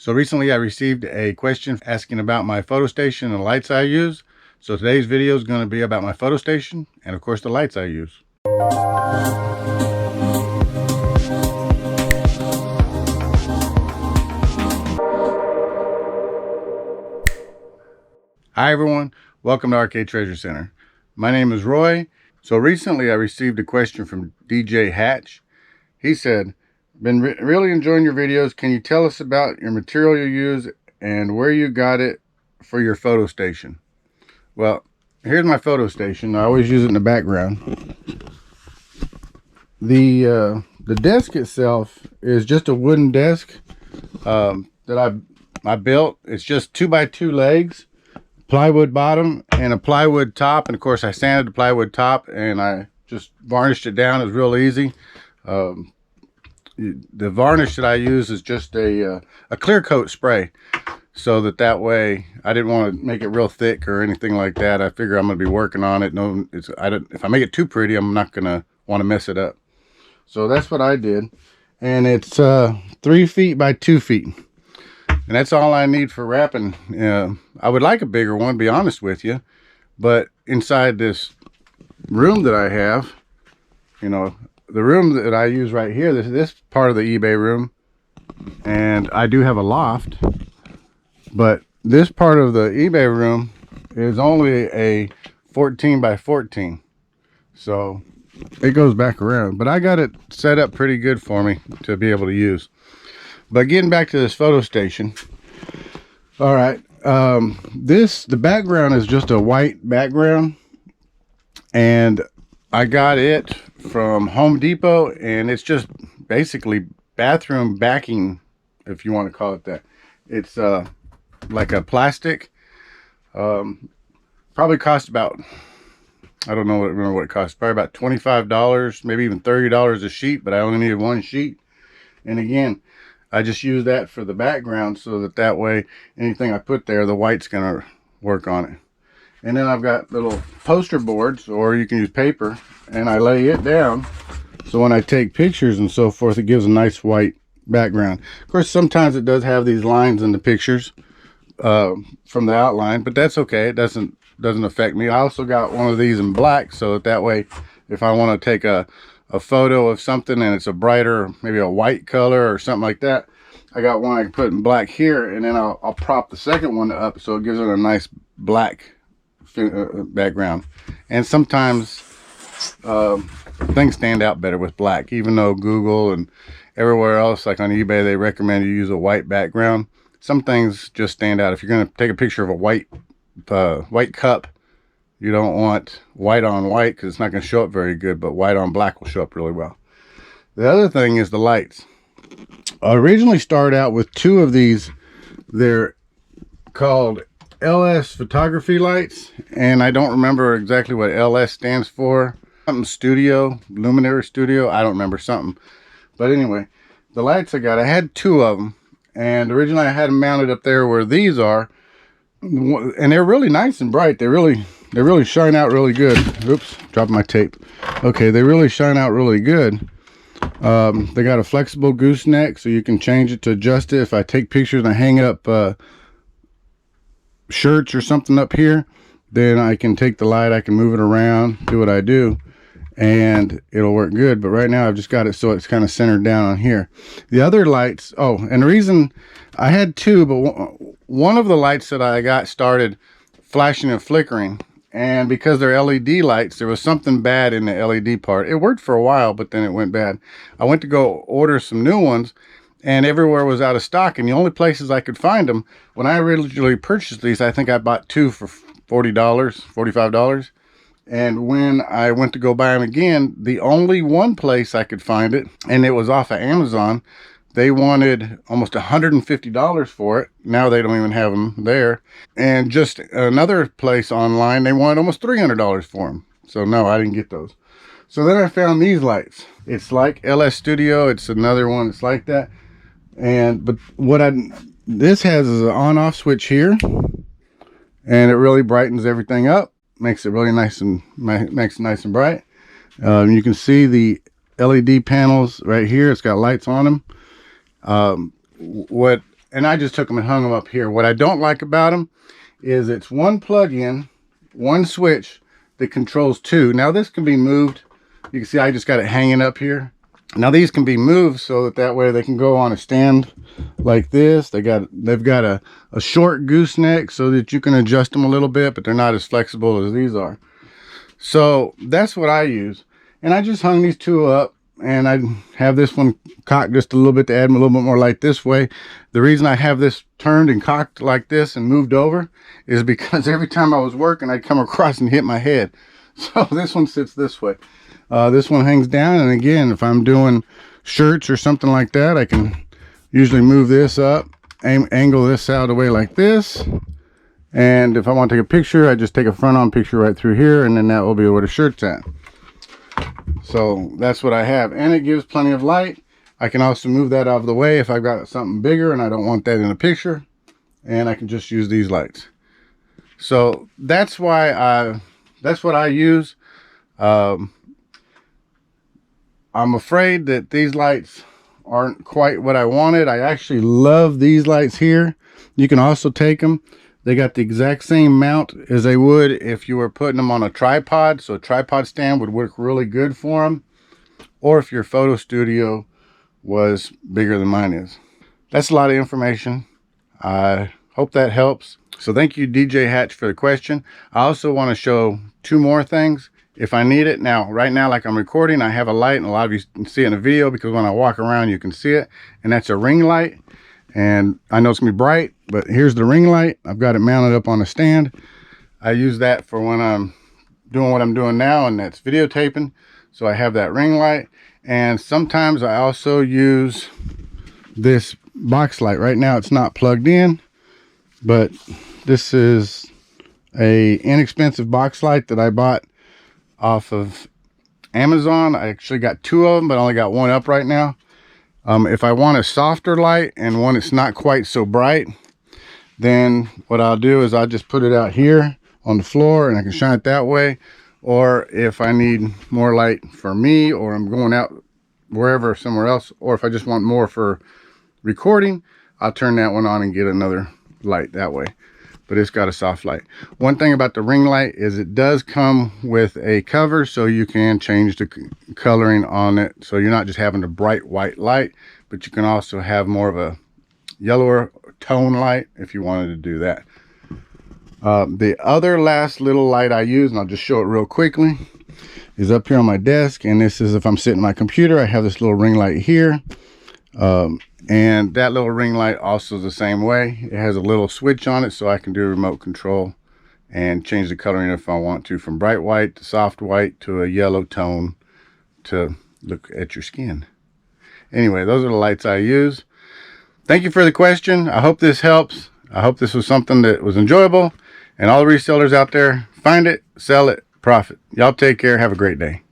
So recently I received a question asking about my photo station and the lights I use. So today's video is going to be about my photo station and of course the lights I use. Hi everyone, welcome to Arcade Treasure Center. My name is Roy. So recently I received a question from DJ Hatch. He said, been really enjoying your videos. Can you tell us about your material you use and where you got it for your photo station? Well, here's my photo station. I always use it in the background. The desk itself is just a wooden desk that I built. It's just 2x2 legs, plywood bottom and a plywood top, and of course I sanded the plywood top and I just varnished it down. It's real easy. The varnish that I use is just a clear coat spray, so that way I didn't want to make it real thick or anything like that. I figure I'm going to be working on it. If I make it too pretty, I'm not going to want to mess it up. So that's what I did, and it's 3 feet by 2 feet, and that's all I need for wrapping. I would like a bigger one, to be honest with you, but inside this room that I have, the room that I use right here, this part of the eBay room, and I do have a loft, but this part of the eBay room is only a 14 by 14, so it goes back around, but I got it set up pretty good for me to be able to use. But getting back to this photo station, all right, the background is just a white background, and I got it from Home Depot, and it's just basically bathroom backing, if you want to call it that. It's like a plastic, probably cost about, I don't know, remember what it cost, probably about $25, maybe even $30 a sheet, but I only needed one sheet. And again, I just use that for the background, so that way anything I put there, the white's gonna work on it. And then I've got little poster boards, or you can use paper, and I lay it down so when I take pictures and so forth, it gives a nice white background. Of course, sometimes it does have these lines in the pictures from the outline, but that's okay. It doesn't affect me. I also got one of these in black, so that way if I want to take a photo of something and it's a brighter, maybe a white color or something like that, I got one I can put in black here, and then I'll prop the second one up so it gives it a nice black background. And sometimes things stand out better with black, even though Google and everywhere else, like on eBay, they recommend you use a white background. Some things just stand out. If you're going to take a picture of a white cup, you don't want white on white because it's not going to show up very good, but white on black will show up really well. The other thing is the lights. I originally started out with 2 of these. They're called LS photography lights, and I don't remember exactly what LS stands for. Something studio, luminary studio, I don't remember, something. But anyway, the lights I got, I had 2 of them, and originally I had them mounted up there where these are, and they're really nice and bright. They really shine out really good. Oops, dropped my tape. Okay, they really shine out really good. They got a flexible gooseneck, so you can change it to adjust it. If I take pictures and I hang up shirts or something up here, then I can take the light, I can move it around, do what I do, and it'll work good. But right now I've just got it so it's kind of centered down on here. The other lights, and the reason I had 2, but one of the lights that I got started flashing and flickering, and because they're LED lights, there was something bad in the LED part. It worked for a while, but then it went bad. I went to go order some new ones, and everywhere was out of stock, and the only places I could find them, when I originally purchased these, I think I bought 2 for $40, $45. And when I went to go buy them again, the only one place I could find it, and it was off of Amazon, they wanted almost $150 for it. Now they don't even have them there. And just another place online, they wanted almost $300 for them. So no, I didn't get those. So then I found these lights. It's like LS Studio. It's another one that's like that. But this has is an on-off switch here, and it really brightens everything up, makes it really nice and bright. You can see the LED panels right here. It's got lights on them. What and I just took them and hung them up here. What I don't like about them is it's one plug-in, one switch that controls two. Now this can be moved. You can see I just got it hanging up here. Now these can be moved so that way they can go on a stand like this. They've got a short gooseneck so that you can adjust them a little bit, but they're not as flexible as these are. So that's what I use. And I just hung these two up, and I have this one cocked just a little bit to add a little bit more light this way. The reason I have this turned and cocked like this and moved over is because every time I was working, I'd come across and hit my head. So this one sits this way. This one hangs down, and again, if I'm doing shirts or something like that, I can usually move this up, angle this out of the way like this, and if I want to take a picture, I just take a front-on picture right through here, and then that will be where the shirt's at. So that's what I have, and it gives plenty of light. I can also move that out of the way if I've got something bigger and I don't want that in a picture, and I can just use these lights. So that's why that's what I use. I'm afraid that these lights aren't quite what I wanted. I actually love these lights here. You can also take them. They got the exact same mount as they would if you were putting them on a tripod. So a tripod stand would work really good for them. Or if your photo studio was bigger than mine is. That's a lot of information. I hope that helps. So thank you, DJ Hatch, for the question. I also want to show two more things if I need it. Now, right now, like I'm recording, I have a light, and a lot of you can see it in the video because when I walk around, you can see it. And that's a ring light. And I know it's gonna be bright, but here's the ring light. I've got it mounted up on a stand. I use that for when I'm doing what I'm doing now, and that's videotaping. So I have that ring light. And sometimes I also use this box light. Right now it's not plugged in, but this is a inexpensive box light that I bought off of Amazon. I actually got two of them, but I only got one up right now. If I want a softer light and one that's not quite so bright, then what I'll do is I'll just put it out here on the floor and I can shine it that way. Or if I need more light for me, or I'm going out wherever, somewhere else, or if I just want more for recording, I'll turn that one on and get another light that way. But it's got a soft light. One thing about the ring light is it does come with a cover, so you can change the coloring on it. So you're not just having a bright white light, but you can also have more of a yellower tone light if you wanted to do that. The other last little light I use, and I'll just show it real quickly, is up here on my desk. And this is if I'm sitting at my computer, I have this little ring light here. And that little ring light also is the same way. It has a little switch on it, so I can do remote control and change the coloring if I want to, from bright white to soft white to a yellow tone to look at your skin. Anyway, those are the lights I use. Thank you for the question. I hope this helps. I hope this was something that was enjoyable. And all the resellers out there, find it, sell it, profit. Y'all take care. Have a great day.